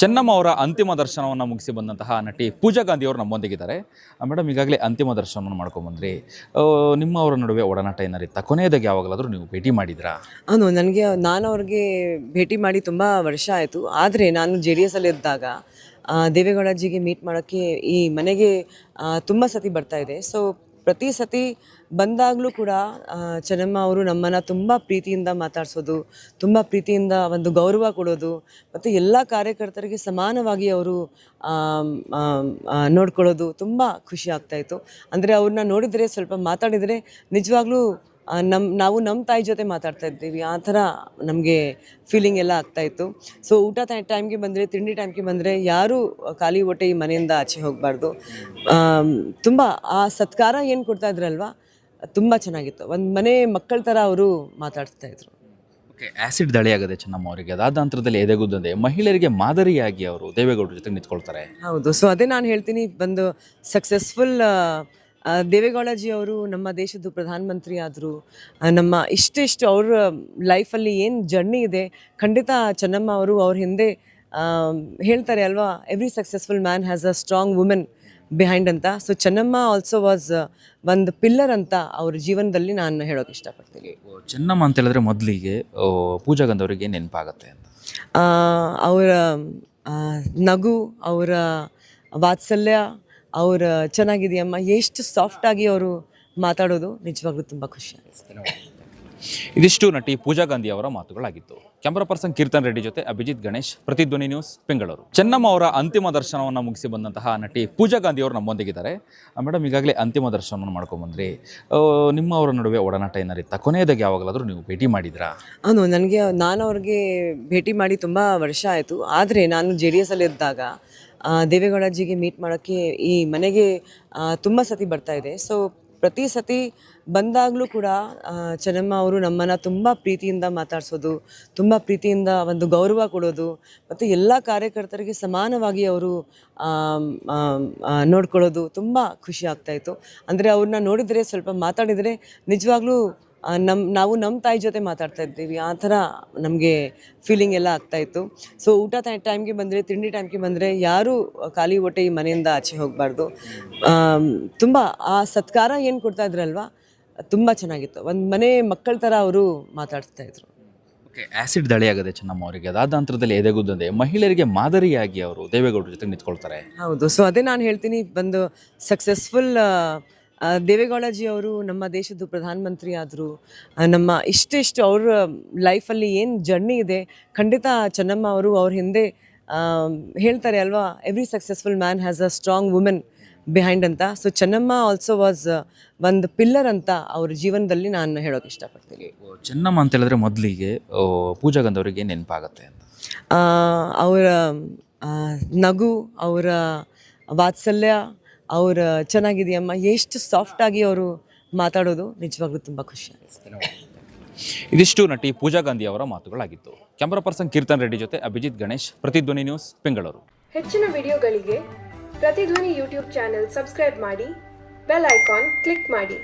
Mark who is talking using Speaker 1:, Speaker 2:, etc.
Speaker 1: ಚೆನ್ನಮ್ಮ ಅವರ ಅಂತಿಮ ದರ್ಶನವನ್ನು ಮುಗಿಸಿ ಬಂದಂತಹ ನಟಿ ಪೂಜಾ ಗಾಂಧಿ ಅವರು ನಮ್ಮೊಂದಿಗಿದ್ದಾರೆ. ಮೇಡಮ್, ಈಗಾಗಲೇ ಅಂತಿಮ ದರ್ಶನವನ್ನು ಮಾಡ್ಕೊಂಡ್ಬಂದ್ರಿ. ನಿಮ್ಮ ಅವರ ನಡುವೆ ಒಡನಾಟ ಏನಾರಿತ್ತ? ಕೊನೆಯದಾಗಿ ಯಾವಾಗಲಾದರೂ ನೀವು ಭೇಟಿ ಮಾಡಿದ್ರಾ?
Speaker 2: ನಾನು ಅವ್ರಿಗೆ ಭೇಟಿ ಮಾಡಿ ತುಂಬ ವರ್ಷ ಆಯಿತು. ಆದರೆ ನಾನು ಜೆ ಡಿ ಎಸ್ಸಲ್ಲಿದ್ದಾಗ ದೇವೇಗೌಡಜಿಗೆ ಮೀಟ್ ಮಾಡೋಕ್ಕೆ ಈ ಮನೆಗೆ ತುಂಬ ಸತಿ ಬರ್ತಾ ಇದೆ. ಸೊ ಪ್ರತಿ ಸತಿ ಬಂದಾಗಲೂ ಕೂಡ ಚೆನ್ನಮ್ಮ ಅವರು ನಮ್ಮನ್ನು ತುಂಬ ಪ್ರೀತಿಯಿಂದ ಮಾತಾಡಿಸೋದು, ತುಂಬ ಪ್ರೀತಿಯಿಂದ ಒಂದು ಗೌರವ ಕೊಡೋದು ಮತ್ತು ಎಲ್ಲ ಕಾರ್ಯಕರ್ತರಿಗೆ ಸಮಾನವಾಗಿ ಅವರು ನೋಡ್ಕೊಳ್ಳೋದು ತುಂಬ ಖುಷಿ ಆಗ್ತಾಯಿತ್ತು. ಅಂದರೆ ಅವ್ರನ್ನ ನೋಡಿದರೆ, ಸ್ವಲ್ಪ ಮಾತಾಡಿದರೆ ನಿಜವಾಗ್ಲೂ ನಾವು ನಮ್ಮ ತಾಯಿ ಜೊತೆ ಮಾತಾಡ್ತಾ ಇದ್ದೀವಿ, ಆ ಥರ ನಮಗೆ ಫೀಲಿಂಗ್ ಎಲ್ಲ ಆಗ್ತಾಯಿತ್ತು. ಸೊ ಊಟ ಟೈಮ್ಗೆ ಬಂದರೆ, ತಿಂಡಿ ಟೈಮ್ಗೆ ಬಂದರೆ ಯಾರೂ ಖಾಲಿ ಹೊಟ್ಟೆ ಈ ಮನೆಯಿಂದ ಆಚೆ ಹೋಗಬಾರ್ದು. ತುಂಬ ಆ ಸತ್ಕಾರ ಏನು ಕೊಡ್ತಾ ಇದ್ರಲ್ವ, ತುಂಬ ಚೆನ್ನಾಗಿತ್ತು. ಒಂದು ಮನೆ ಮಕ್ಕಳ ಥರ ಅವರು ಮಾತಾಡ್ತಾಯಿದ್ರು.
Speaker 1: ಓಕೆ, ಆ್ಯಸಿಡ್ ದಾಳಿಯಾಗದೆ ಚೆನ್ನಮ್ಮ ಅವರಿಗೆ. ಅದಾದ ನಂತರದಲ್ಲಿ ಎದೆಗುದ್ದಂತೆ ಮಹಿಳೆಯರಿಗೆ ಮಾದರಿಯಾಗಿ ಅವರು ದೇವೇಗೌಡರ ಜೊತೆ ನಿಂತ್ಕೊಳ್ತಾರೆ.
Speaker 2: ಹೌದು. ಸೊ ಅದೇ ನಾನು ಹೇಳ್ತೀನಿ, ಒಂದು ಸಕ್ಸಸ್ಫುಲ್ ದೇವೇಗೌಡಜಿ ಅವರು ನಮ್ಮ ದೇಶದ ಪ್ರಧಾನಮಂತ್ರಿ ಆದರು. ನಮ್ಮ ಇಷ್ಟಿಷ್ಟು ಅವ್ರ ಲೈಫಲ್ಲಿ ಏನು ಜರ್ನಿ ಇದೆ, ಖಂಡಿತ ಚೆನ್ನಮ್ಮ ಅವರು ಅವ್ರ ಹಿಂದೆ ಹೇಳ್ತಾರೆ ಅಲ್ವಾ, every successful man has a strong women behind ಅಂತ. ಸೊ ಚೆನ್ನಮ್ಮ ಆಲ್ಸೋ ವಾಸ್ ಒಂದು ಪಿಲ್ಲರ್ ಅಂತ ಅವ್ರ ಜೀವನದಲ್ಲಿ ನಾನು ಹೇಳೋಕೆ ಇಷ್ಟಪಡ್ತೀನಿ.
Speaker 1: ಚೆನ್ನಮ್ಮ ಅಂತ ಹೇಳಿದ್ರೆ ಮೊದಲಿಗೆ ಪೂಜಾ ಗಾಂಧಿ ಅವರಿಗೆ ನೆನಪಾಗತ್ತೆ ಅಂತ?
Speaker 2: ಅವರ ನಗು, ಅವರ ವಾತ್ಸಲ್ಯ, ಅವ್ರ ಚೆನ್ನಾಗಿದೆಯಮ್ಮ, ಎಷ್ಟು ಸಾಫ್ಟಾಗಿ ಅವರು ಮಾತಾಡೋದು ನಿಜವಾಗ್ಲೂ ತುಂಬ ಖುಷಿ ಆಗುತ್ತೆ.
Speaker 1: ಇದಿಷ್ಟು ನಟಿ ಪೂಜಾ ಗಾಂಧಿ ಅವರ ಮಾತುಗಳಾಗಿತ್ತು. ಕ್ಯಾಮರಾ ಪರ್ಸನ್ ಕೀರ್ತನ್ ರೆಡ್ಡಿ ಜೊತೆ ಅಭಿಜಿತ್ ಗಣೇಶ್, ಪ್ರತಿಧ್ವನಿ ನ್ಯೂಸ್, ಬೆಂಗಳೂರು. ಚೆನ್ನಮ್ಮ ಅವರ ಅಂತಿಮ ದರ್ಶನವನ್ನು ಮುಗಿಸಿ ಬಂದಂತಹ ನಟಿ ಪೂಜಾ ಗಾಂಧಿ ಅವರು ನಮ್ಮೊಂದಿಗಿದ್ದಾರೆ. ಮೇಡಮ್, ಈಗಾಗಲೇ ಅಂತಿಮ ದರ್ಶನವನ್ನು ಮಾಡ್ಕೊಂಡ್ಬಂದ್ರಿ. ನಿಮ್ಮ ಅವರ ನಡುವೆ ಒಡನಾಟ ಏನಾರಿತ್ತ? ಕೊನೆಯದಾಗಿ ಯಾವಾಗಲಾದರೂ ನೀವು ಭೇಟಿ ಮಾಡಿದ್ರಾ?
Speaker 2: ನಾನು ಅವ್ರಿಗೆ ಭೇಟಿ ಮಾಡಿ ತುಂಬ ವರ್ಷ ಆಯಿತು. ಆದರೆ ನಾನು ಜೆ ಡಿ ಎಸ್ಸಲ್ಲಿದ್ದಾಗ ದೇವೇಗೌಡಜಿಗೆ ಮೀಟ್ ಮಾಡೋಕ್ಕೆ ಈ ಮನೆಗೆ ತುಂಬ ಸತಿ ಬರ್ತಾ ಇದೆ. ಸೊ ಪ್ರತಿ ಸತಿ ಬಂದಾಗಲೂ ಕೂಡ ಚೆನ್ನಮ್ಮ ಅವರು ನಮ್ಮನ್ನು ತುಂಬ ಪ್ರೀತಿಯಿಂದ ಮಾತಾಡಿಸೋದು, ತುಂಬ ಪ್ರೀತಿಯಿಂದ ಒಂದು ಗೌರವ ಕೊಡೋದು ಮತ್ತು ಎಲ್ಲ ಕಾರ್ಯಕರ್ತರಿಗೆ ಸಮಾನವಾಗಿ ಅವರು ನೋಡ್ಕೊಳ್ಳೋದು ತುಂಬ ಖುಷಿ ಆಗ್ತಾಯಿತ್ತು. ಅಂದರೆ ಅವ್ರನ್ನ ನೋಡಿದರೆ, ಸ್ವಲ್ಪ ಮಾತಾಡಿದರೆ ನಿಜವಾಗ್ಲೂ ನಾವು ನಮ್ಮ ತಾಯಿ ಜೊತೆ ಮಾತಾಡ್ತಾ ಇದ್ದೀವಿ, ಆ ಥರ ನಮಗೆ ಫೀಲಿಂಗ್ ಎಲ್ಲ ಆಗ್ತಾಯಿತ್ತು. ಸೊ ಊಟ ಟೈಮ್ಗೆ ಬಂದರೆ, ತಿಂಡಿ ಟೈಮ್ಗೆ ಬಂದರೆ ಯಾರೂ ಖಾಲಿ ಹೊಟ್ಟೆ ಈ ಮನೆಯಿಂದ ಆಚೆ ಹೋಗಬಾರ್ದು. ತುಂಬ ಆ ಸತ್ಕಾರ ಏನು ಕೊಡ್ತಾ ಇದ್ರಲ್ವ, ತುಂಬ ಚೆನ್ನಾಗಿತ್ತು. ಒಂದು ಮನೆ ಮಕ್ಕಳ ಥರ ಅವರು ಮಾತಾಡ್ತಾಯಿದ್ರು.
Speaker 1: ಓಕೆ, ಆ್ಯಸಿಡ್ ದಾಳಿಯಾಗದೆ ಚೆನ್ನಮ್ಮ ಅವರಿಗೆ. ಅದಾದ ನಂತರದಲ್ಲಿ ಎದೆಗುದ್ದಂತೆ ಮಹಿಳೆಯರಿಗೆ ಮಾದರಿಯಾಗಿ ಅವರು ದೇವೇಗೌಡರ ಜೊತೆ ನಿಂತ್ಕೊಳ್ತಾರೆ.
Speaker 2: ಹೌದು. ಸೊ ಅದೇ ನಾನು ಹೇಳ್ತೀನಿ, ಒಂದು ಸಕ್ಸಸ್ಫುಲ್ ದೇವೇಗೌಡಜಿ ಅವರು ನಮ್ಮ ದೇಶದ ಪ್ರಧಾನಮಂತ್ರಿ ಆದರು. ನಮ್ಮ ಇಷ್ಟಿಷ್ಟು ಅವ್ರ ಲೈಫಲ್ಲಿ ಏನು ಜರ್ನಿ ಇದೆ, ಖಂಡಿತ ಚೆನ್ನಮ್ಮ ಅವರು ಅವ್ರ ಹಿಂದೆ ಹೇಳ್ತಾರೆ ಅಲ್ವಾ, every successful man has a strong women behind ಅಂತ. ಸೊ ಚೆನ್ನಮ್ಮ ಆಲ್ಸೋ ವಾಸ್ ಒಂದು ಪಿಲ್ಲರ್ ಅಂತ ಅವ್ರ ಜೀವನದಲ್ಲಿ ನಾನು ಹೇಳೋಕೆ ಇಷ್ಟಪಡ್ತೀನಿ.
Speaker 1: ಚೆನ್ನಮ್ಮ ಅಂತ ಹೇಳಿದ್ರೆ ಮೊದಲಿಗೆ ಪೂಜಾ ಗಾಂಧಿ ಅವರಿಗೆ ನೆನಪಾಗತ್ತೆ ಅಂತ?
Speaker 2: ಅವರ ನಗು, ಅವರ ವಾತ್ಸಲ್ಯ, ಅವ್ರ ಚೆನ್ನಾಗಿದೆಯಮ್ಮ, ಎಷ್ಟು ಸಾಫ್ಟಾಗಿ ಅವರು ಮಾತಾಡೋದು ನಿಜವಾಗ್ಲೂ ತುಂಬ ಖುಷಿ ಆಗುತ್ತೆ.
Speaker 1: ಇದಿಷ್ಟು ನಟಿ ಪೂಜಾ ಗಾಂಧಿ ಅವರ ಮಾತುಗಳಾಗಿತ್ತು. ಕ್ಯಾಮರಾ ಪರ್ಸನ್ ಕೀರ್ತನ್ ರೆಡ್ಡಿ ಜೊತೆ ಅಭಿಜಿತ್ ಗಣೇಶ್, ಪ್ರತಿಧ್ವನಿ ನ್ಯೂಸ್, ಬೆಂಗಳೂರು.
Speaker 3: ಹೆಚ್ಚಿನ ವಿಡಿಯೋಗಳಿಗೆ ಪ್ರತಿಧ್ವನಿ ಯೂಟ್ಯೂಬ್ ಚಾನೆಲ್ ಸಬ್ಸ್ಕ್ರೈಬ್ ಮಾಡಿ, ಬೆಲ್ ಐಕಾನ್ ಕ್ಲಿಕ್ ಮಾಡಿ.